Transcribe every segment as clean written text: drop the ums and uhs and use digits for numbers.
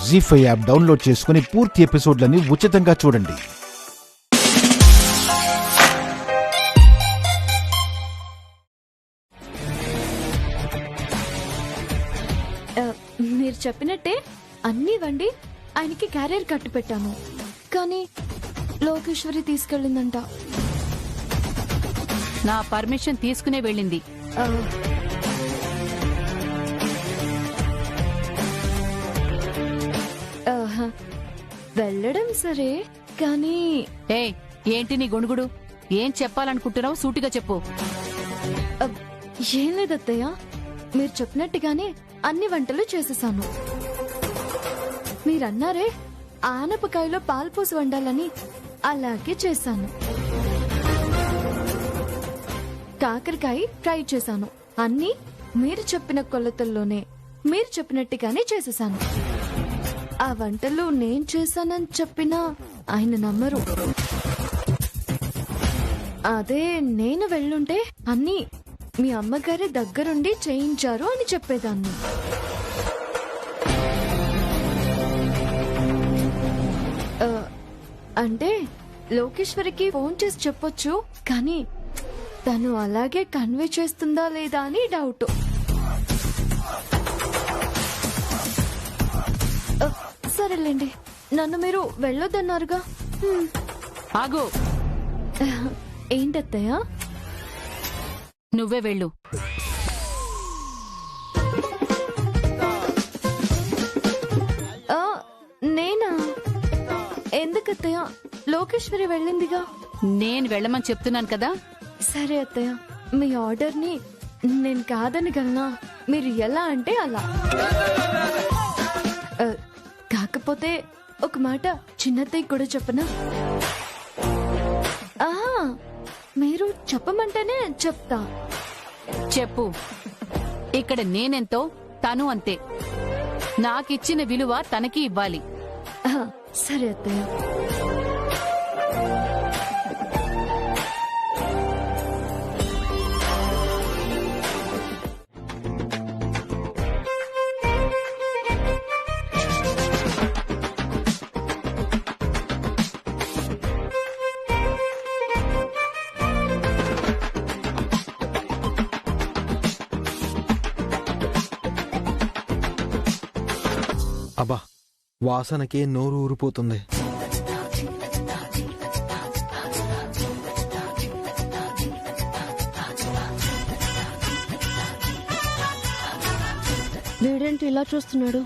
జీ5 app download చేసుకుని పూర్తి ఎపిసోడ్లని ఉచితంగా చూడండి. మీరు చెప్పినట్టే అన్నీ వండి ఆయనకి క్యారియర్ కట్టు పెట్టాను. కానీ లోకేశ్వరి తీసుకెళ్ళిందంట. నా పర్మిషన్ తీసుకునే వెళ్ళింది. వెళ్ళడం సరే, కానీ ఏంటి నీ గొణుగుడు? ఏం చెప్పాలనుకుంటున్నావు? సూటిగా చెప్పు. ఏం లేదత్తయ్య, మీరు చెప్పినట్టుగానే అన్ని వంటలు చేసేసాను. మీరన్నారే ఆనపకాయలో పాలు పోసి వండాలని, అలాగే చేశాను. కాకరకాయ ఫ్రై చేశాను. అన్ని మీరు చెప్పిన కొలతల్లోనే, మీరు చెప్పినట్టుగానే చేసేసాను. ఆ వంటలు నేను చేశానని చెప్పినా ఆయన నమ్మరు. అదే నేను వెళ్ళుంటే అన్నీ మీ అమ్మగారి దగ్గరుండి చేయించారు అని చెప్పేదాన్ని. అంటే లోకేశ్వరికి ఫోన్ చేసి చెప్పొచ్చు, కానీ తను అలాగే కన్వే చేస్తుందా లేదా అని డౌట్. సరేలేండి, నన్ను మీరు వెళ్ళొద్దన్నారుగా. ఆగు. ఏంటత్తయ్య? నువ్వే వెళ్ళు. నేనా? ఎందుకత్తయ్య? లోకేశ్వరి వెళ్ళిందిగా. నేను వెళ్ళమని చెప్తున్నాను కదా. సరే అత్తయ్య, మీ ఆర్డర్ ని నేను కాదనగలనా? మీరు ఎలా అంటే అలా. కాకపోతే ఒక మాట చిన్నత్తయ్య కూడా చెప్పనా? మీరు చెప్పమంటేనే చెప్తా. చెప్పు. ఇక్కడ నేనెంతో తను అంతే. నాకిచ్చిన విలువ తనకి ఇవ్వాలి. సరే అత్తయ్య. అబ్బా, వాసనకే నోరు ఊరిపోతుంది. వీడేంటి ఇలా చూస్తున్నాడు?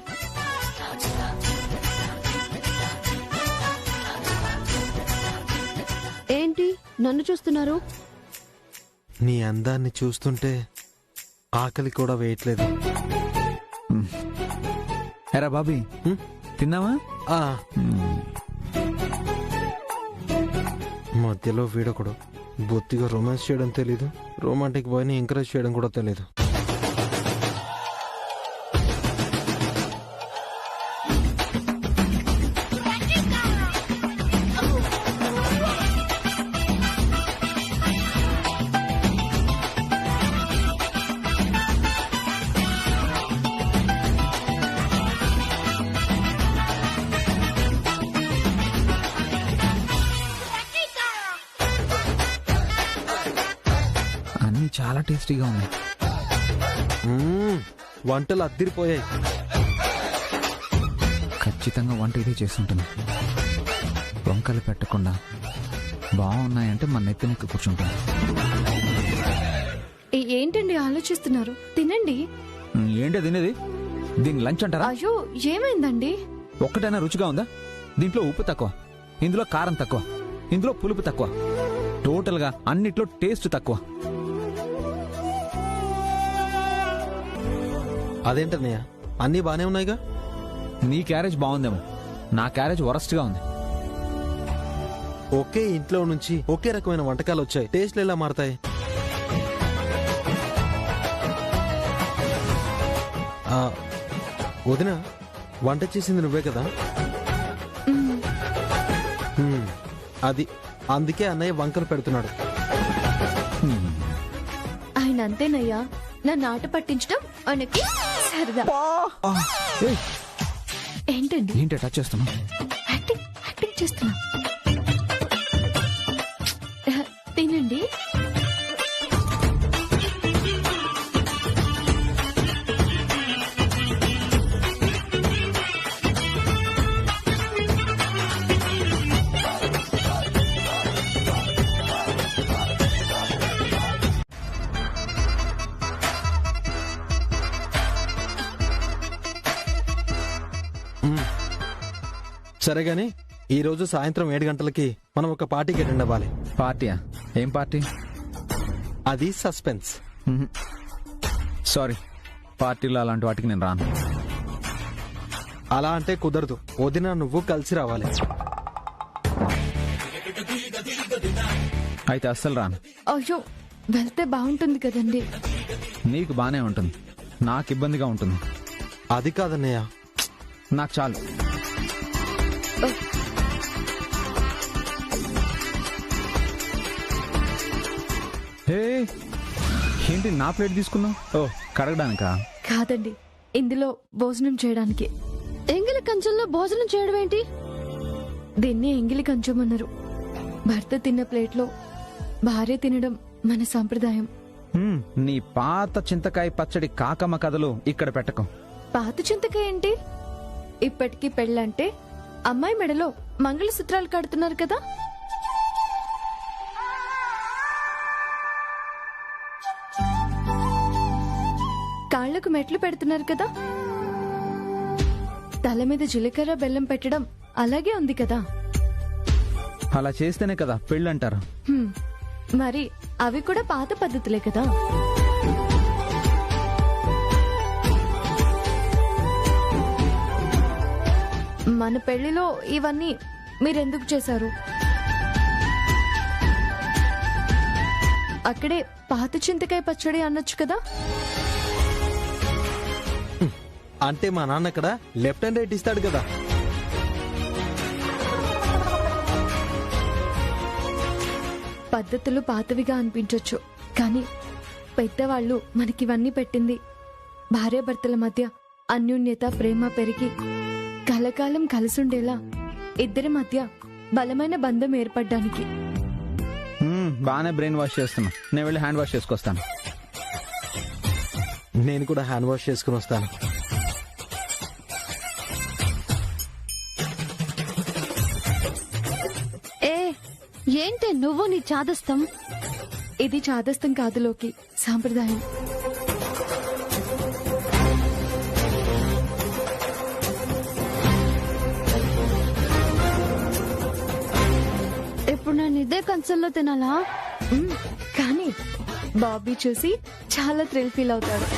ఏంటి నన్ను చూస్తున్నారు? నీ అందాన్ని చూస్తుంటే ఆకలి కూడా వేయట్లేదు. ఎరా బాబీ, తిన్నావా? మధ్యలో వీడొకడు బొత్తిగా రొమాన్స్ చేయడం తెలీదు, రొమాంటిక్ బాయ్ ని ఎంకరేజ్ చేయడం కూడా తెలీదు. అన్నీ చాలా టేస్టీగా ఉన్నాయి. వంటలు అద్దిరిపోయాయి. ఖచ్చితంగా వంట ఇదే చేస్తుంటుంది. వంకలు పెట్టకుండా బాగున్నాయంటే మన నెత్తినెక్కి కూర్చుంటాను. ఏంటండి ఆలోచిస్తున్నారు? తినండి. ఏంటి తినేది? దీన్ని లంచ్ అంటారా? అయ్యో, ఏమైందండి? ఒక్కటైనా రుచిగా ఉందా? దీంట్లో ఉప్పు తక్కువ, ఇందులో కారం తక్కువ, ఇందులో పులుపు తక్కువ, టోటల్ గా అన్నిట్లో టేస్ట్ తక్కువ. అదేంటన్నయ్య, అన్నీ బానే ఉన్నాయిగా. నీ క్యారేజ్ బాగుందేమో, నా క్యారేజ్ వరస్ట్ గా ఉంది. ఒకే ఇంట్లో నుంచి ఒకే రకమైన వంటకాలు వచ్చాయి, టేస్ట్లు ఎలా మారతాయి? వదిన, వంట చేసింది నువ్వే కదా? అది అందుకే అన్నయ్య వంకలు పెడుతున్నాడు. ఆయన అంతేనయ్యా, నా నాట పట్టించడం ఆయనకి సరదా. ఏంటి ఏంటండి ఏంటి టచ్ చేస్తున్నా? యాక్టింగ్ యాక్టింగ్ చేస్తున్నా. తినండి. సరే గాని ఈ రోజు సాయంత్రం 7 గంటలకి మనం ఒక పార్టీకి అటెండ్ అవ్వాలి. పార్టీయా? ఏం పార్టీ? అది సస్పెన్స్. సారీ, పార్టీలో అలాంటి వాటికి నేను రాను. అలా అంటే కుదరదు. వదిన నువ్వు కలిసి రావాలి. అయితే అస్సలు రాను. అయ్యో, వెళ్తే బాగుంటుంది కదండి. నీకు బానే ఉంటుంది, నాకు ఇబ్బందిగా ఉంటుంది. అది కాదన్నయ్య. నాకు చాలు. హే, ఏంటి నా ప్లేట్ తీసుకున్నావు? ఓ, కడగడానికా? కాదండి, ఇందులో భోజనం చేయడానికి. ఎంగిలి కంచంలో భోజనం చేయడం ఏంటి? దీన్ని ఎంగిలి కంచం అన్నారు. భర్త తిన్న ప్లేట్లో భార్య తినడం మన సాంప్రదాయం. నీ పాత చింతకాయ పచ్చడి కాకమ్మ కథలు ఇక్కడ పెట్టకు. పాత చింతకాయ ఏంటి? ఇప్పటికీ పెళ్ళంటే అమ్మాయి మెడలో మంగళసూత్రాలు కడుతున్నారు కదా. కాళ్లకు మెట్లు పెడుతున్నారు కదా. తల మీద జీలకర్ర బెల్లం పెట్టడం అలాగే ఉంది కదా. అలా చేస్తేనే కదా పెళ్ళంటారు. మరి అవి కూడా పాత పద్ధతులే కదా. మన పెళ్లిలో ఇవన్నీ మీరెందుకు చేశారు? అక్కడే పాత చింతకాయ పచ్చడి అనొచ్చు కదా. అంటే మా నాన్న ఇక్కడ లెఫ్ట్ అండ్ రైట్ ఇస్తాడు కదా. పద్ధతులు పాతవిగా అనిపించొచ్చు, కానీ పెద్దవాళ్ళు మనకివన్నీ పెట్టింది భార్యాభర్తల మధ్య అన్యోన్యత, ప్రేమ పెరిగి కలకాలం కలిసుండేలా ఇద్దరి మధ్య బలమైన బంధం ఏర్పడ్డానికి. బాగానే బ్రెయిన్ వాష్ చేస్తున్నా. నేను వెళ్ళి హ్యాండ్ వాష్ చేసుకొస్తాను. నేను కూడా హ్యాండ్ వాష్ చేసుకుని వస్తాను. ఏంటి నువ్వు నీ చాదస్తం? ఇది చాదస్తం కాదు లోకి, సాంప్రదాయం. ఇప్పుడు నేను ఇదే కంచంలో తినాలా? కానీ బాబీ చూసి చాలా థ్రిల్ ఫీల్ అవుతాడు.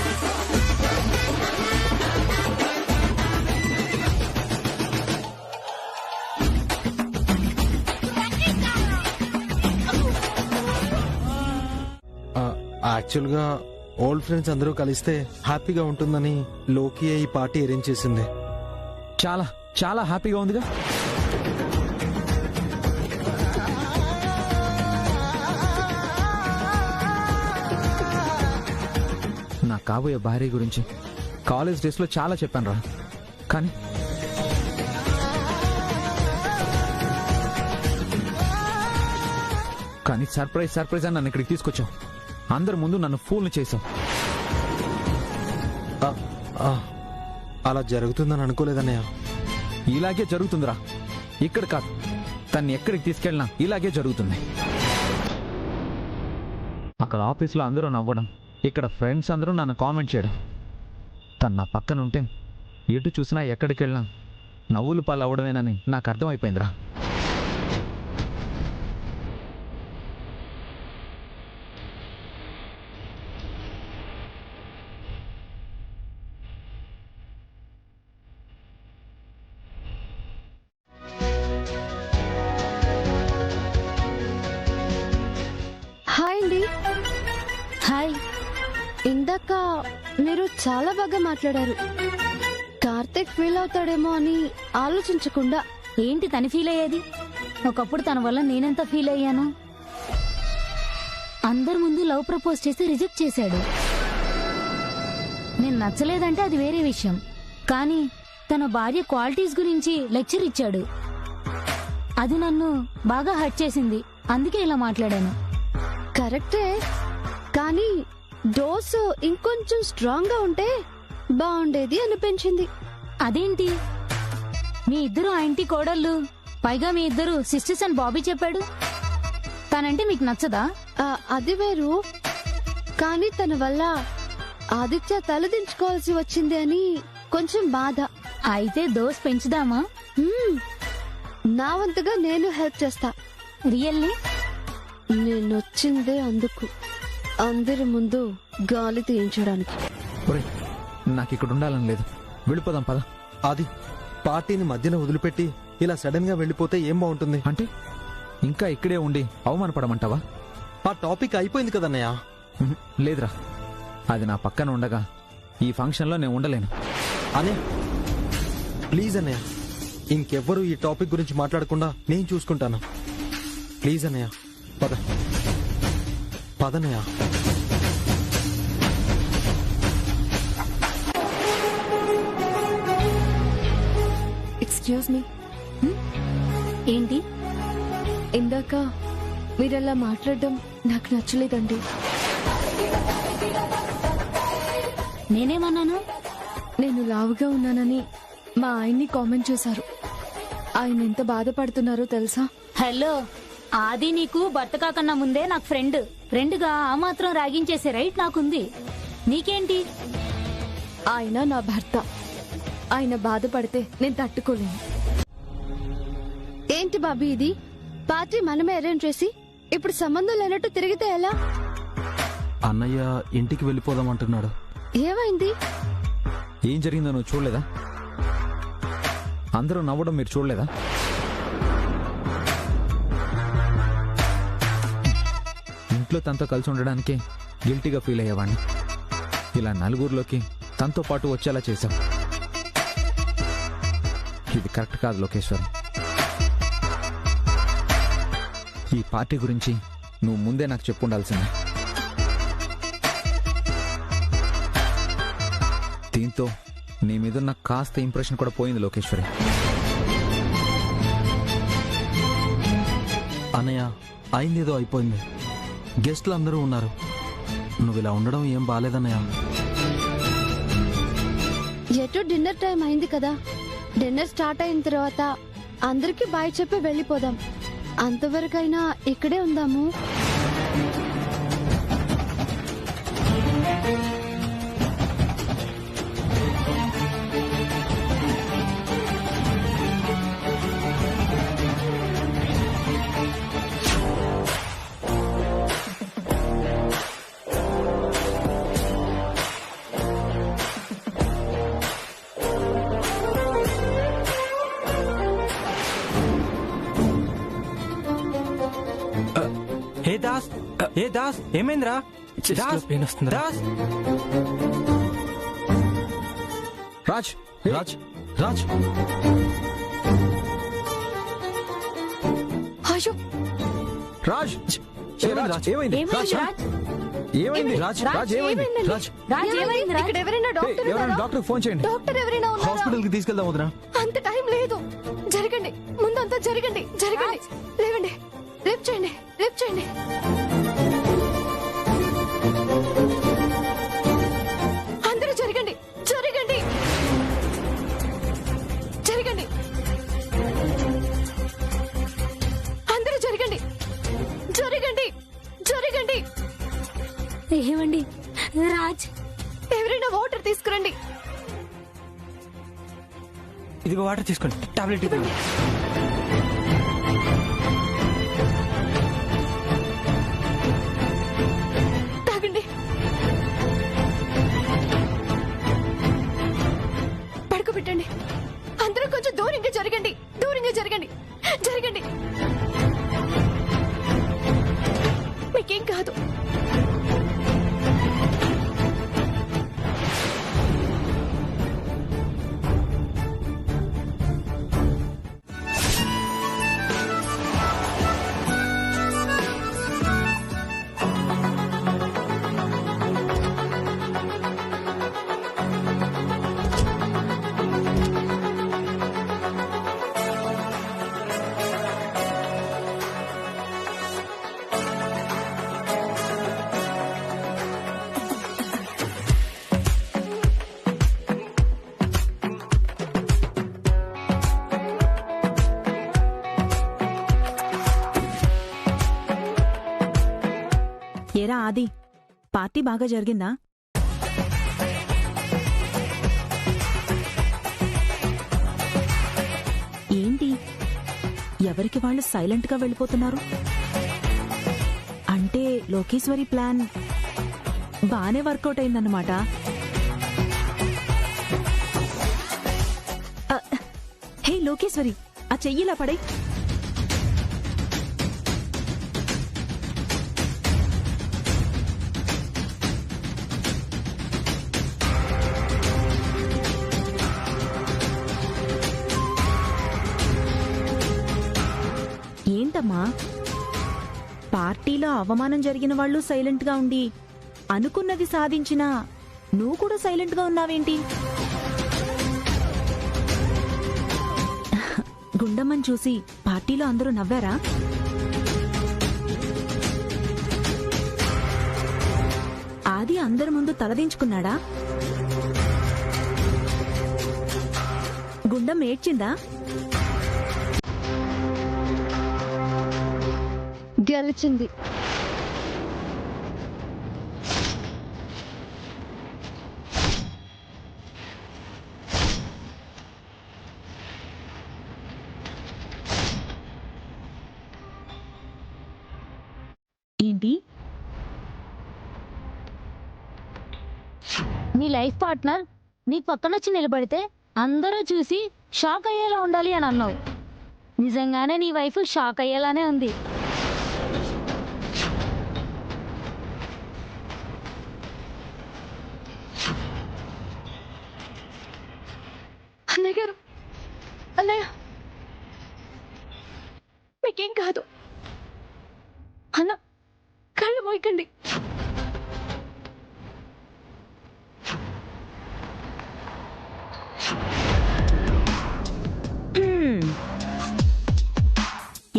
యాక్చువల్ గా ఓల్డ్ ఫ్రెండ్స్ అందరూ కలిస్తే హ్యాపీగా ఉంటుందని లోకి ఈ పార్టీ అరేంజ్ చేసింది. చాలా చాలా హ్యాపీగా ఉందిగా. నా కాబోయే భార్య గురించి కాలేజ్ డేస్ లో చాలా చెప్పాను రా, కానీ సర్ప్రైజ్ అని నన్ను ఇక్కడికి తీసుకొచ్చావు. అందరి ముందు నన్ను ఫూల్ని చేసావు. అలా జరుగుతుందని అనుకోలేదన్నయ్య. ఇలాగే జరుగుతుందిరా. ఇక్కడ కాదు, తన్ని ఎక్కడికి తీసుకెళ్ళినా ఇలాగే జరుగుతుంది. అక్కడ ఆఫీస్లో అందరూ నవ్వడం, ఇక్కడ ఫ్రెండ్స్ అందరూ నన్ను కామెంట్ చేయడం. తను నా పక్కన ఉంటే ఎటు చూసినా ఎక్కడికి వెళ్ళినా నవ్వులు పాలు అవ్వడమేనని నాకు అర్థమైపోయిందిరా. హాయ్ అండి. హాయ్. ఇందాక మీరు చాలా బాగా మాట్లాడారు. కార్తిక్ ఫీల్ అవుతాడేమో అని ఆలోచించకుండా. ఏంటి తను ఫీల్ అయ్యేది? ఒకప్పుడు తన వల్ల నేనెంత ఫీల్ అయ్యాను. అందరి ముందు లవ్ ప్రపోజ్ చేసి రిజెక్ట్ చేశాడు. నేను నచ్చలేదంటే అది వేరే విషయం, కానీ తన భార్య క్వాలిటీస్ గురించి లెక్చర్ ఇచ్చాడు. అది నన్ను బాగా హర్ట్ చేసింది. అందుకే ఇలా మాట్లాడాను. కరెక్టే, కానీ డోసు ఇంకొంచెం స్ట్రాంగ్ గా ఉంటే బాగుండేది అనిపించింది. అదేంటి, మీ ఇద్దరు ఆ ఇంటి కోడళ్ళు, పైగా మీ ఇద్దరు సిస్టర్స్ అని బాబీ చెప్పాడు. తనంటే మీకు నచ్చదా? అది వేరు, కానీ తన వల్ల ఆదిత్య తలదించుకోవాల్సి వచ్చింది అని కొంచెం బాధ. అయితే డోస్ పెంచుదామా? నా వంతుగా నేను హెల్ప్ చేస్తా. రియల్లీ? నేనొచ్చిందే అందుకు, అందరి ముందు గాలి తీయించడానికి. ఒరేయ్, నాకు ఇక్కడ ఉండాలని లేదు, వెళ్ళిపోదాం పద. అది పార్టీని మధ్యన వదిలిపెట్టి ఇలా సడన్ గా వెళ్ళిపోతే ఏం బాగుంటుంది? అంటే ఇంకా ఇక్కడే ఉండి అవమానపడమంటావా? ఆ టాపిక్ అయిపోయింది కదన్నయ్య. ఉహు, లేదురా, అది నా పక్కన ఉండగా ఈ ఫంక్షన్లో నేను ఉండలేను. అనే ప్లీజ్ అన్నయ్య, ఇంకెవ్వరూ ఈ టాపిక్ గురించి మాట్లాడకుండా నేను చూసుకుంటాను. ప్లీజ్ అన్నయ్య, పద పదన్నయ్య. Excuse me. ఏంటి? ఇందాక మీరలా మాట్లాడడం నాకు నచ్చలేదండి. నేనేమన్నాను? నేను లావుగా ఉన్నానని మా ఆయన్ని కామెంట్ చేశారు. ఆయన ఎంత బాధపడుతున్నారో తెలుసా? హలో, ఆది నీకు భర్త కాకన్నా ముందే నాకు ఫ్రెండ్గా ఆ మాత్రం రాగించేసే రైట్ నాకుంది. నీకేంటి? ఆయన నా భర్త. ఆయన బాధపడితే నేను తట్టుకోలేను. ఏంటి బాబీ ఇది? పార్టీ మనమే అరేంజ్ చేసి ఇప్పుడు సంబంధం లేనట్టు తిరిగితే ఎలా? అన్నయ్య ఇంటికి వెళ్ళిపోదామంటున్నాడు. ఏమైంది? ఏం జరిగిందో నువ్వు చూడలేదా? అందరూ నవ్వడం మీరు చూడలేదా? ఇంట్లో తనతో కలిసి ఉండడానికి గిల్టీగా ఫీల్ అయ్యేవాడిని. ఇలా నలుగురిలోకి తనతో పాటు వచ్చేలా చేశావు. ఇది కరెక్ట్ కాదు లోకేశ్వరం. ఈ పార్టీ గురించి నువ్వు ముందే నాకు చెప్పుండాల్సిందే. దీంతో నీ మీదున్న కాస్త ఇంప్రెషన్ కూడా పోయింది లోకేశ్వరి. అన్నయ్య, అయిందేదో అయిపోయింది. గెస్ట్లు అందరూ ఉన్నారు. నువ్వు ఇలా ఉండడం ఏం బాలేదన్నయ్య. ఎటు డిన్నర్ టైం అయింది కదా. డిన్నర్ స్టార్ట్ అయిన తర్వాత అందరికి బాయ్ చెప్పి వెళ్ళిపోదాం. అంతవరకైనా ఇక్కడే ఉందాము. ఏ దాస్ ఏమైందిరా? రాజ్ రాజ్ రాజ్ అయ్యో, రాజ్, ఏ రాజ్, ఏమైంది? ఏమైంది రాజ్? ఏమైంది రాజ్? రాజ్ ఏమైంది? రాజ్ రాజ్ ఏమైంది రాజ్? ఇక్కడ ఎవరైనా డాక్టర్ ఎవరైనా ఉన్నారా? డాక్టర్ ఫోన్ చేయండి. డాక్టర్ ఎవరైనా ఉన్నారా? హాస్పిటల్ కి తీసుకెళ్దాం వదినా. అంత టైం లేదు. జరగండి, ముందంతా జరగండి. జరగండి, లేవండి, లిఫ్ట్ చేయండి, లిఫ్ట్ చేయండి. అందరూ జరగండి, జరగండి, జరగండి, అందరూ జరగండి, జరగండి, జరగండి. ఏమండి రాజ్? ఎవరైనా వాటర్ తీసుకురండి. ఇదిగో వాటర్ తీసుకోండి, టాబ్లెట్ ఇవ్వండి. తాగండి. పడుకోబెట్టండి. అందరూ కొంచెం దూరంగా జరగండి, దూరంగా జరగండి, జరగండి. మీకేం కాదు. ఏరా ఆది, పార్టీ బాగా జరిగిందా? ఏంటి ఎవరికి వాళ్ళు సైలెంట్ గా వెళ్ళిపోతున్నారు? అంటే లోకేశ్వరి ప్లాన్ బానే వర్కౌట్ అయిందన్నమాట. హే లోకేశ్వరి, ఆ చెయ్యిలా పడే. ఏంటమ్మా, పార్టీలో అవమానం జరిగిన వాళ్ళు సైలెంట్ గా ఉండి అనుకున్నది సాధించినా నువ్వు కూడా సైలెంట్ గా ఉన్నావేంటి? గుండమ్మని చూసి పార్టీలో అందరూ నవ్వారా? ఆది అందరి ముందు తలదించుకున్నాడా? గుండమ్మ ఏడ్చిందా? గెలిచింది. ఏంటి? నీ లైఫ్ పార్ట్నర్ నీ పక్కనొచ్చి నిలబడితే అందరూ చూసి షాక్ అయ్యేలా ఉండాలి అని అన్నావు. నిజంగానే నీ వైఫ్ షాక్ అయ్యేలానే ఉంది. అన్నయ్య గారు, అన్నయ్య మీకేం కాదు అన్న, కళ్ళు మోయకండి.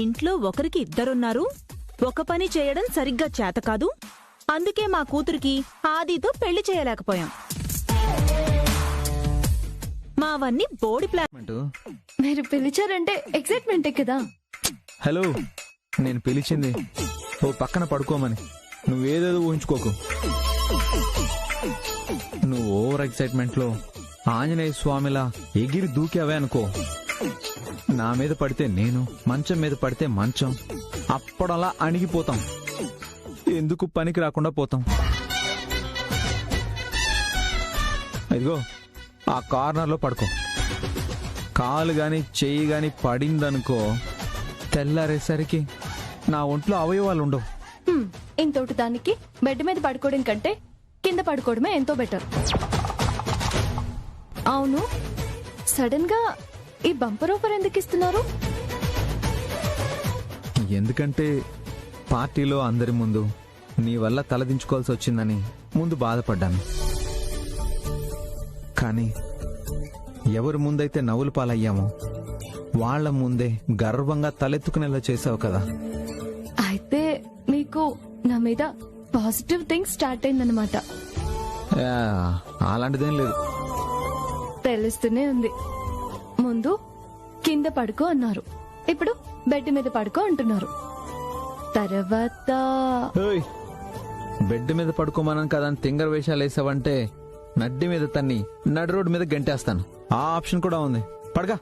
ఇంట్లో ఒకరికి ఇద్దరున్నారు, ఒక పని చేయడం సరిగ్గా చేత కాదు. అందుకే మా కూతురికి ఆదితో పెళ్లి చేయలేకపోయాం. మావన్నీ బోడి ప్లాన్. మీరు పిలిచారంటే ఎక్సైట్మెంటే కదా. హలో, నేను పిలిచింది ఓ పక్కన పడుకోమని. నువ్వేదేదో ఊహించుకోకు. నువ్వు ఓవర్ ఎక్సైట్మెంట్ లో ఆంజనేయ స్వామిలా ఎగిరి దూకావే అనుకో, నా మీద పడితే నేను, మంచం మీద పడితే మంచం, అప్పుడలా అణిగిపోతాం. ఎందుకు పనికి రాకుండా పోతాం. ఇదిగో ఆ కార్నర్లో పడుకో. కాలు గాని చెయ్యి గాని పడిందనుకో, తెల్లారేసరికి నా ఒంట్లో అవయవాలు ఉండవు. ఇంతోటి దానికి బెడ్ మీద పడుకోవడం కంటే కింద పడుకోవడమే ఎంతో బెటర్. అవును, సడన్ గా ఈ బంపర్ ఆఫర్ ఎందుకు ఇస్తున్నారు? ఎందుకంటే పార్టీలో అందరి ముందు నీ వల్ల తలదించుకోవాల్సి వచ్చిందని ముందు బాధపడ్డాను. కానీ ఎవరి ముందైతే నవ్వులు పాలయ్యామో వాళ్ల ముందే గర్వంగా తలెత్తుకునేలా చేసావు కదా. అయితే మీకు నా మీద పాజిటివ్ థింగ్ స్టార్ట్ అయిందన్నమాట. అలాంటిదేం లేదు. తెలుస్తూనే ఉంది. ముందు కింద పడుకో అన్నారు, ఇప్పుడు బెడ్ మీద పడుకో అంటున్నారు. తర్వాత బెడ్ మీద పడుకోమన్నాను కదా అని తింగర వేషాలు వేసావంటే నడ్డి మీద తన్ని నడి రోడ్డు మీద గంటేస్తాను. ఆ ఆప్షన్ కూడా ఉంది. పడగా.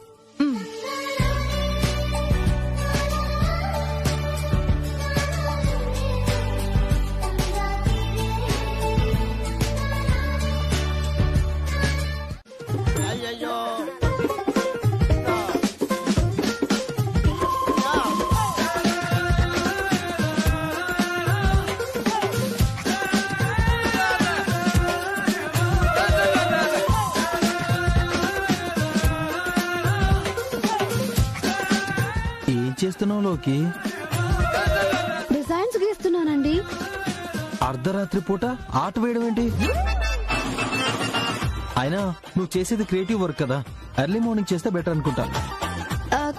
చేస్తున్నావు లోకి? డిజైన్స్ గీస్తున్నానండి. అర్ధరాత్రి పూట ఆట వేయడం ఏంటి? అయినా నువ్వు చేసేది క్రియేటివ్ వర్క్ కదా, ఎర్లీ మార్నింగ్ చేస్తే బెటర్ అనుకుంటా.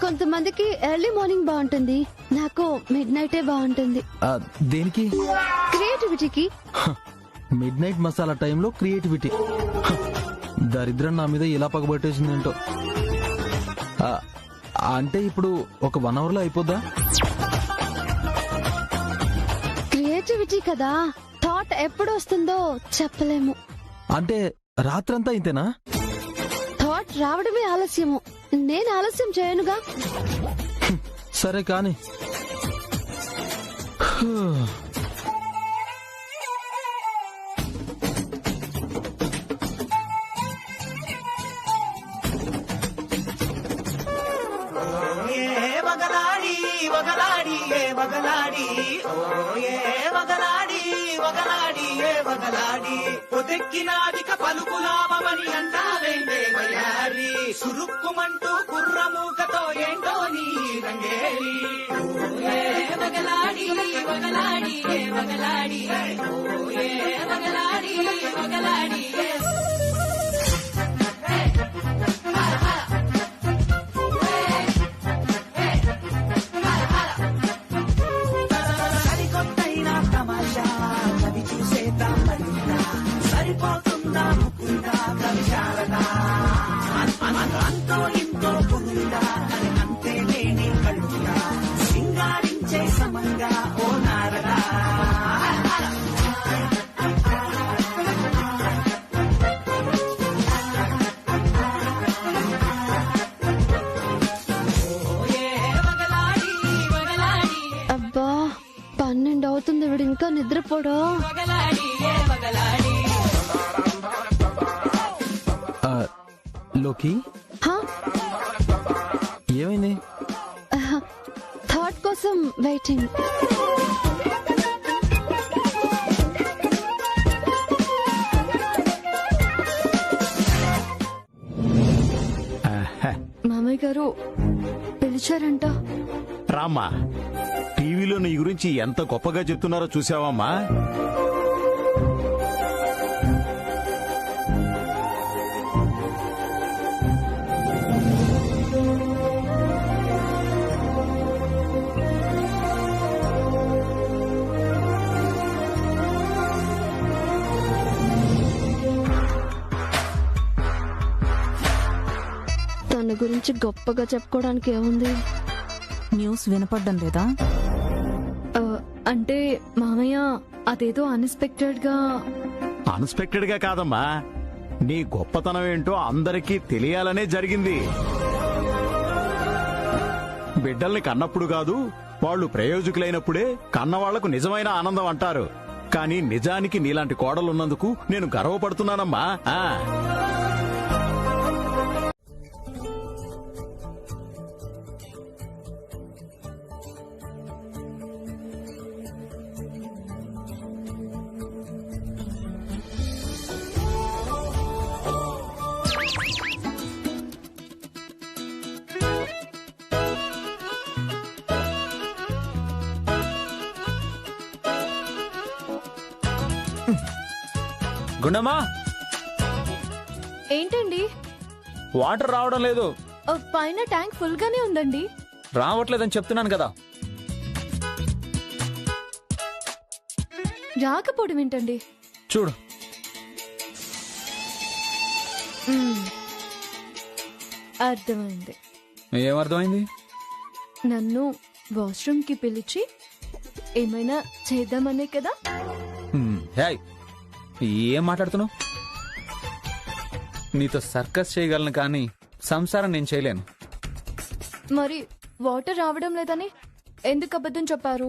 కొంతమందికి ఎర్లీ మార్నింగ్ బాగుంటుంది, నాకు మిడ్ నైటే బాగుంటుంది. దేనికి? క్రియేటివిటీకి. మిడ్ నైట్ మసాలా టైంలో క్రియేటివిటీ. దరిద్రం నా మీద ఇలా పగబట్టేసిందేంటో. అంటే ఇప్పుడు ఒక 1 hour లో అయిపోద్దా? యాక్టివిటీ కదా, థాట్ ఎప్పుడు వస్తుందో చెప్పలేము. అంటే రాత్రంతా ఇంతేనా? థాట్ రావడమే ఆలస్యము. నేను ఆలస్యం చేయనుగా. సరే కాని. పొదెక్కినాదిక పలుకులామని అంటావేందే వయారి, సురుక్కుమంటూ కుర్రమూకతో ఏంటో నీ రంగేలి. ఏ వగలాడి వగలాడి ఏ వగలాడి, ఏ వగలాడి వగలాడి ఏ. సరికొత్తైన తమాషా కవి చూసేద్దాం మరిందా, సరిపోతుందా ముకుందా కవి శారదా, అంతో ఇంతో పురుందా అని అంతే లేని కళ్ళుందా, సింగారించే సమంగా ఓ నారదా. అబ్బా 12 అవుతుంది, వీడు ఇంకా నిద్రపోడా? లోకి హా? ఏమైంది? థాట్ కోసం వెయిటింగ్. మామయ్య గారు పిలిచారంట. రామ్మా, టీవీలో నీ గురించి ఎంత గొప్పగా చెప్తున్నారో చూసావమ్మా? తన గురించి గొప్పగా చెప్పుకోవడానికి ఏముంది? న్యూస్ వినపడ్డం లేదా? ఆ, అంటే మామయ్య అదేదో అన్ఎక్స్పెక్టెడ్ గా. అన్ఎక్స్పెక్టెడ్ గా కాదమ్మా, నీ గొప్పతనం ఏంటో అందరికీ తెలియాలనే జరిగింది. బిడ్డల్ని కన్నప్పుడు కాదు, వాళ్ళు ప్రయోజకులైనప్పుడే కన్నవాళ్లకు నిజమైన ఆనందం అంటారు. కానీ నిజానికి నీలాంటి కోడలున్నందుకు నేను గర్వపడుతున్నానమ్మా. గుండమ్మా, ఏంటండి? వాటర్ రావడం లేదు. పైన ట్యాంక్ ఫుల్ గానే ఉందండి. రావట్లేదని చెప్తున్నాను కదా. రాకపోవడం ఏంటండి? చూడు. అర్థమైంది. ఏమర్థమైంది? నన్ను వాష్రూమ్ కి పిలిచి ఏమైనా చేద్దామనే కదా. హేయ్, ఏం మాట్లాడుతున్నావు? నీతో సర్కస్ చేయగలను కానీ సంసారం నేను చేయలేను. మరి వాటర్ రావడం లేదని ఎందుకు అబద్ధం చెప్పారు?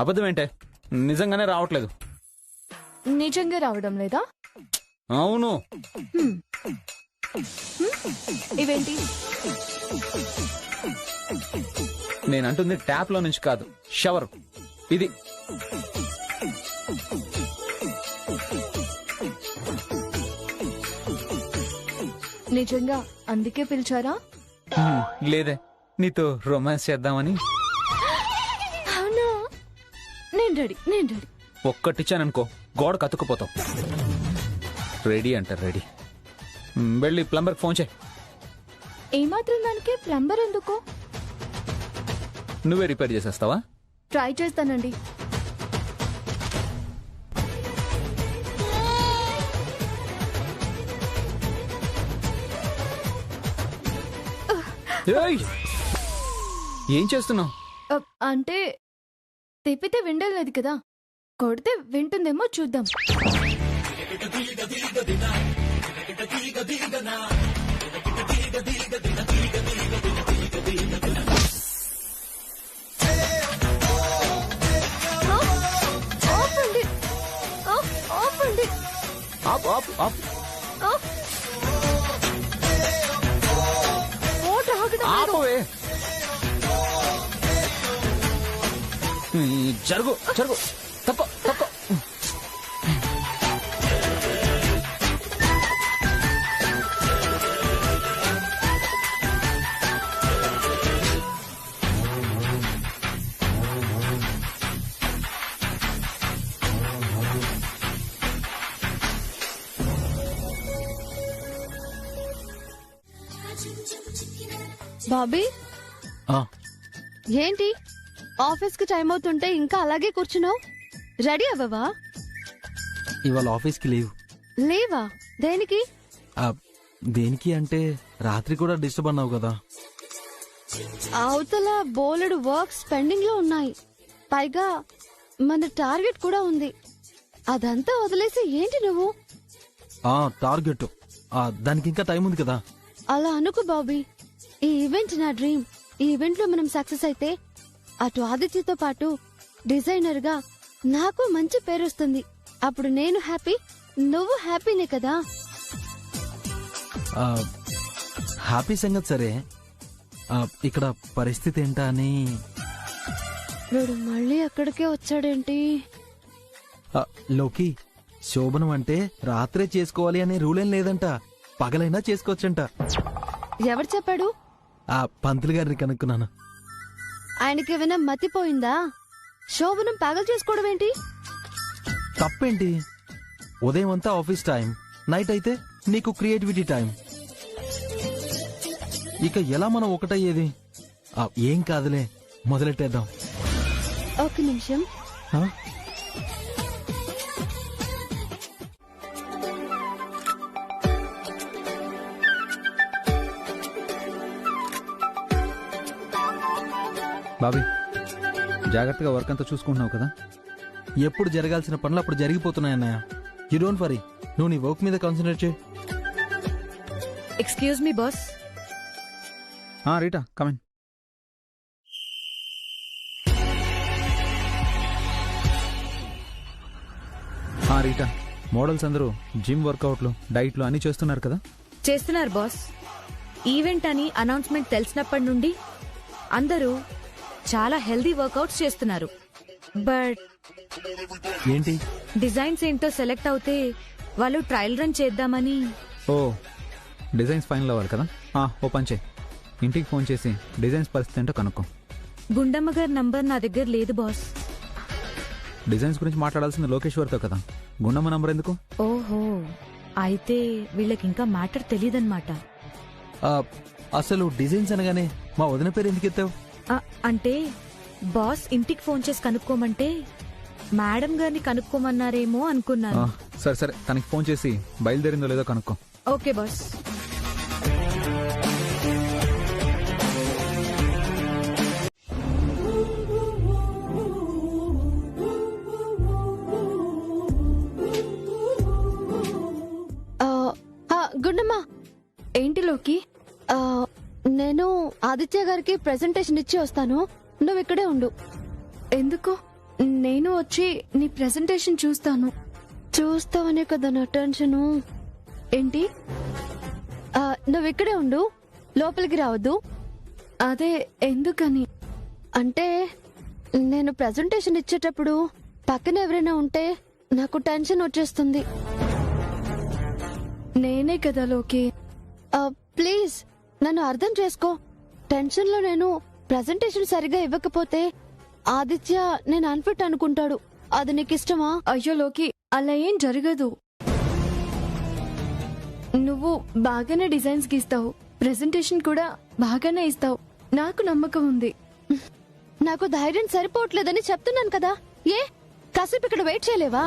అబద్ధం ఏంటే, నిజంగానే రావట్లేదు. నిజంగా రావడం లేదా? అవును. ఇవేంటి? నేనంటుంది ట్యాప్ లో నుంచి కాదు, షవర్. ఇది నిజంగా అందుకే పిలిచారా? లేదే, నీతో రొమాన్స్ చేద్దామని. అవునా? నేను రెడీ. ఒక్కటిచ్చాననుకో గోడ కతుక్కుపోతావు. రెడీ అంటారు, రెడీ. వెళ్ళి ప్లంబర్ ఫోన్ చేయి. ఏమాత్రం దానికి ప్లంబర్ ఎందుకు? నువ్వే రిపేర్ చేసేస్తావా? ట్రై చేస్తానండి. ఏం చేస్తున్నావు? అంటే తిప్పితే విండలేదు కదా, కొడితే వింటుందేమో చూద్దాం. ఆపండి. ఆపండి. మోటార్ ఆగడం లేదు. ఆపవే. జరుగు జరుగు, తక్కువ తక్కువ. బాబీ, ఆ, ఏంటి ఆఫీస్ కి టైం అవుతుంటే ఇంకా అలాగే కూర్చున్నావు? రెడీ అవ్వవా? ఇవాళ ఆఫీస్కి లీవ్. లేవా? దేనికి? దేనికి అంటే రాత్రి కూడా డిస్టర్బ్ అన్నావు కదా. అవతల బోలెడు వర్క్స్ పెండింగ్ లో ఉన్నాయి. పైగా మన టార్గెట్ కూడా ఉంది. అదంతా వదిలేసి ఏంటి నువ్వు? టార్గెట్, దానికి ఇంకా టైం ఉంది కదా. అలా అనుకు బాబీ. ఈ ఈవెంట్ నా డ్రీమ్. ఈ ఈవెంట్ లో మనం సక్సెస్ అయితే అటు ఆదిత్యతో పాటు డిజైనర్ గా నాకు మంచి పేరు వస్తుంది. అప్పుడు నేను హ్యాపీ, నువ్వు హ్యాపీనే కదా. హ్యాపీ సంగతి సరే, ఇక్కడ పరిస్థితి ఏంటా అని. వీడు మళ్ళీ అక్కడికే వచ్చాడేంటి? లోకి, శోభనం అంటే రాత్రే చేసుకోవాలి అనే రూల్ ఏం లేదంట. పగలైనా చేసుకోవచ్చంట. ఎవరు చెప్పాడు? పంతులు గారిని కనుక్కున్నాను. ఆయనకి ఏమైనా మతిపోయిందా? శోభనం పగలు చేసుకోవడం ఏంటి? తప్పేంటి? ఉదయం అంతా ఆఫీస్ టైం, నైట్ అయితే నీకు క్రియేటివిటీ టైం. ఇక ఎలా మనం ఒకటయ్యేది? ఏం కాదులే, మొదలెట్టేద్దాం. ఒక నిమిషం. బాబీ, జాగ్రత్తగా వర్క్ అంతా చూసుకుంటున్నావు కదా? ఎప్పుడు జరగాల్సిన పనులు అప్పుడు జరిగిపోతున్నాయన్నయ్య. యూ డోంట్ వరీ, నువ్వు నీ వర్క్ మీద కాన్సన్ట్రేట్ చేయి. Excuse me boss. Rita, come in. Rita, models అందరూ జిమ్ వర్కౌట్లు, డైట్లు అన్ని చేస్తున్నారు కదా? చేస్తున్నారు బాస్. ఈవెంట్ అని అనౌన్స్మెంట్ తెలిసినప్పటి నుండి అందరూ చాలా హెల్దీ వర్కౌట్స్ చేస్తున్నారు. బట్ ఏంటి? డిజైన్స్ ఏంటో సెలెక్ట్ అవుతే వాళ్ళు ట్రయల్ రన్ చేద్దామని. ఓ, డిజైన్స్ ఫైనల్ అవ్వాలి కదా? ఓ పని చేయి, ఇంటికి ఫోన్ చేసి డిజైన్స్ పరిస్థితి ఏంటో కనుక్కో. గుండమ్మ గారి నంబర్ నా దగ్గర లేదు బాస్. డిజైన్స్ గురించి మాట్లాడాల్సింది లోకేశ్వర్తో కదా, గుండమ్మ నంబర్ ఎందుకు? ఓహో, అయితే వీళ్ళకి ఇంకా మ్యాటర్ తెలియదన్నమాట. అసలు డిజైన్స్ అనగానే మా వదిన పేరు ఎందుకు ఎత్తావు? అంటే బాస్ ఇంటికి ఫోన్ చేసి కనుక్కోమంటే మేడం గారిని కనుక్కోమన్నారేమో అనుకున్నాను. సరే సరే, తనకి ఫోన్ చేసి బయలుదేరిందో లేదో కనుక్కో. Okay boss. గుండమ్మా. ఏంటి లోకి? నేను ఆదిత్య గారికి ప్రెజెంటేషన్ ఇచ్చి వస్తాను, నువ్వు ఇక్కడే ఉండు. ఎందుకు? నేను వచ్చి నీ ప్రెజెంటేషన్ చూస్తాను. చూస్తావనే కదా నా టెన్షను. ఏంటి? నువ్వు ఇక్కడే ఉండు, లోపలికి రావద్దు. అదే ఎందుకని అంటే, నేను ప్రెజెంటేషన్ ఇచ్చేటప్పుడు పక్కన ఎవరైనా ఉంటే నాకు టెన్షన్ వచ్చేస్తుంది. నేనే కదా లోకి. ప్లీజ్ నన్ను అర్థం చేసుకో. టెన్షన్ లో నేను ప్రెజెంటేషన్ సరిగా ఇవ్వకపోతే ఆదిత్య నేను అన్ఫిట్ అనుకుంటాడు. అది నీకు ఇష్టమా? అయ్యో లోకి, అలా ఏం జరగదు. నువ్వు బాగానే డిజైన్స్ గీస్తావు, ప్రెజెంటేషన్ కూడా బాగానే ఇస్తావు, నాకు నమ్మకం ఉంది. నాకు ధైర్యం సరిపోవట్లేదని చెప్తున్నాను కదా. ఏ కాసేపు ఇక్కడ వెయిట్ చేయలేవా?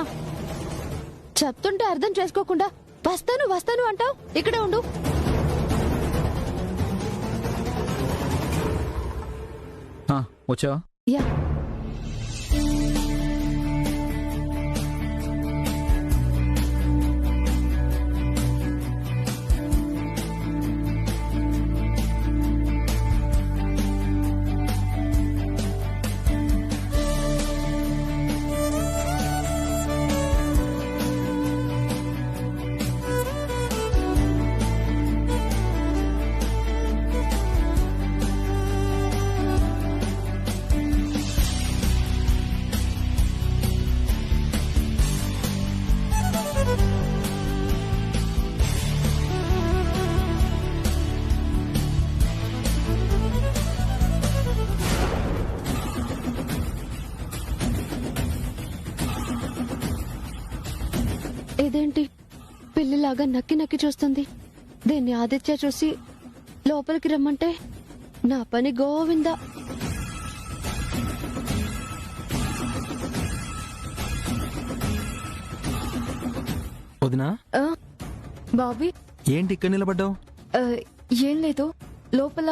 చెప్తుంటే అర్థం చేసుకోకుండా వస్తాను వస్తాను అంటావు. ఇక్కడే ఉండు. వచ్చావా? యా. ఇదేంటి పిల్లిలాగా నక్కి నక్కి చూస్తుంది. దీన్ని ఆదిత్య చూసి లోపలికి రమ్మంటే నా పని గోవిందా. వదినా, ఆ, బాబీ, ఏంటి ఇక్కడ నిలబడ్డావు? ఆ, ఏం లేదు, లోపల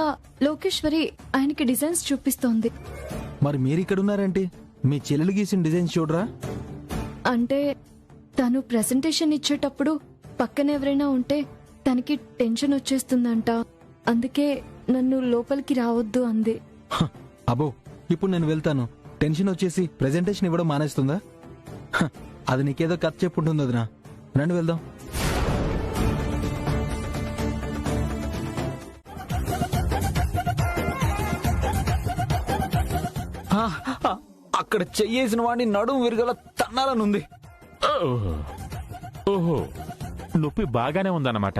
లోకేశ్వరి ఆయనకి డిజైన్స్ చూపిస్తోంది. మరి మీరు ఇక్కడ ఉన్నారేంటి? మీ చెల్లెలు గీసిన డిజైన్స్ చూడరా? అంటే తను ప్రెజెంటేషన్ ఇచ్చేటప్పుడు పక్కన ఎవరైనా ఉంటే తనకి టెన్షన్ వచ్చేస్తుందంట. అందుకే నన్ను లోపలికి రావద్దు అంది. హ, అబ్బో, ఇప్పుడు నేను వెళ్తాను. టెన్షన్ వచ్చేసి ప్రెజెంటేషన్ ఇవ్వడం మానేస్తుందా? హ, అది నీకేదో కథ చెప్పుంటుంది వదినా. రండి వెళ్దాం. అక్కడ చెయ్యేసిన వాడిని నడుము విరగల తన్నాలనుంది. ఓహో, నొప్పి బాగానే ఉందన్నమాట.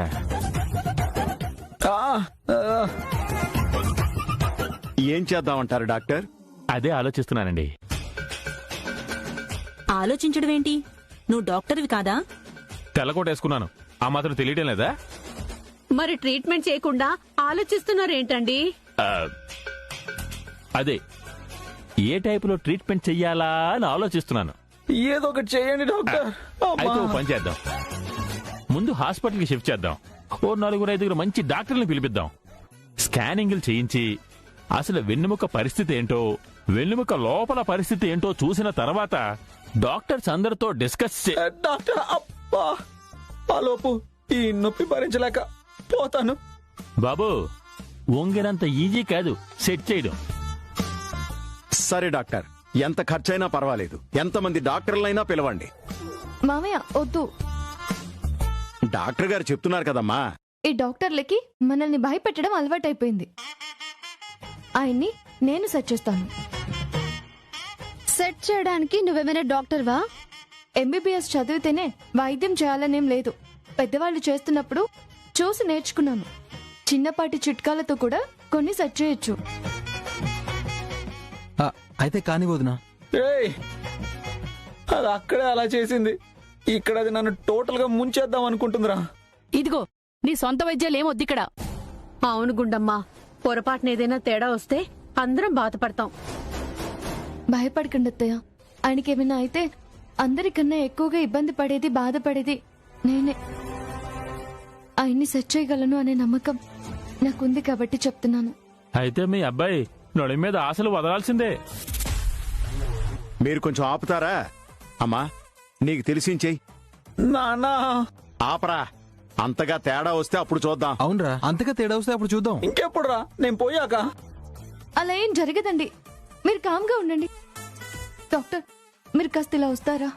ఏం చేద్దామంటారు డాక్టర్? అదే ఆలోచిస్తున్నానండి. ఆలోచించడం ఏంటి? నువ్వు డాక్టర్వి కాదా? తెల్లకోటేసుకున్నాను, ఆ మాత్రం తెలియటం లేదా? మరి ట్రీట్మెంట్ చేయకుండా ఆలోచిస్తున్నారేంటండి? అదే ఏ టైపులో ట్రీట్మెంట్ చెయ్యాలా అని ఆలోచిస్తున్నాను. ఏదో ఒకటి చేయండి డాక్టర్. అయితే ఓ పని చేద్దాం, ముందు హాస్పిటల్కి షిఫ్ట్ చేద్దాం. ఓ 4-5 మంచి డాక్టర్ని పిలిపిద్దాం. స్కానింగ్లు చేయించి అసలు వెన్నెముక పరిస్థితి ఏంటో, వెన్నెముక లోపల పరిస్థితి ఏంటో చూసిన తర్వాత డాక్టర్స్ అందరితో డిస్కస్ డాక్టర్, అబ్బా, ఆలోపు ఈ నొప్పి భరించలేక పోతాను. బాబు, వంగినంత ఈజీ కాదు సెట్ చేయడం. సరే డాక్టర్, ఎంత ఖర్చైనా పర్వాలేదు, ఎంతమంది డాక్టర్లైనా పిలవండి. మామయ్య వద్దు, డాక్టర్ గారు చెప్తున్నారు కదమ్మా. ఈ డాక్టర్లకి మనల్ని భయపెట్టడం అలవాటైపోయింది. ఆయన్ని నేను సెట్ చేస్తాను. సెట్ చేయడానికి నువ్వేమైనా డాక్టర్వా? ఎంబీబీఎస్ చదివితేనే వైద్యం చేయాలనేం లేదు. పెద్దవాళ్ళు చేస్తున్నప్పుడు చూసి నేర్చుకున్నాను. చిన్నపాటి చిట్కాలతో కూడా కొన్ని సెట్ చేయొచ్చు. అయితే కాని వదినా. ఏయ్, అది అక్కడే అలా చేసింది, ఇక్కడ అది నన్ను టోటల్ గా ముంచేద్దాం అనుకుంటుందిరా. ఇదిగో, నీ సొంత వైద్యాలు ఏమొద్దిక్కడ. అవును గుండమ్మా, పొరపాటున ఏదైనా తేడా వస్తే అందరం బాధపడతాం. భయపడకండి అత్తయ్య, ఆయనకేమైనా అయితే అందరికన్నా ఎక్కువగా ఇబ్బంది పడేది, బాధపడేది నేనే. ఆయన్ని సెట్ చేయగలను అనే నమ్మకం నాకుంది కాబట్టి చెప్తున్నాను. అయితే మీ అబ్బాయి నొడి మీద ఆశలు వదలాల్సిందే. మీరు కొంచెం ఆపుతారా? అమ్మా, నీకు తెలిసించేయి. నానా, ఆపరా, అంతగా తేడా వస్తే అప్పుడు చూద్దాం. అవునరా, అంతగా తేడా వస్తే అప్పుడు చూద్దాం. ఇంకెప్పుడు రా, నేను పోయాక. అలా ఏం జరగదండి, మీరు కామ్గా ఉండండి. డాక్టర్, మీరు కాస్త ఇలా వస్తారా?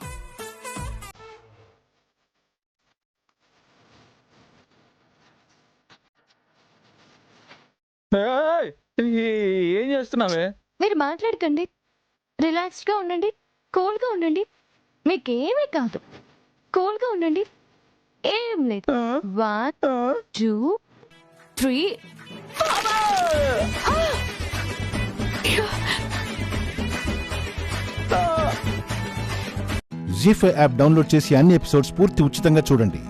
ఏయ్, ఏం చేస్తున్నావే? మీరు మాట్లాడకండి, రిలాక్స్డ్ గా ఉండండి, కూల్ గా ఉండండి. మీకేమీ కాదు, కూల్ గా ఉండండి. ఏం లేదు. 1 2 3. జీ5 యాప్ డౌన్లోడ్ చేసి అన్ని ఎపిసోడ్స్ పూర్తి ఉచితంగా చూడండి.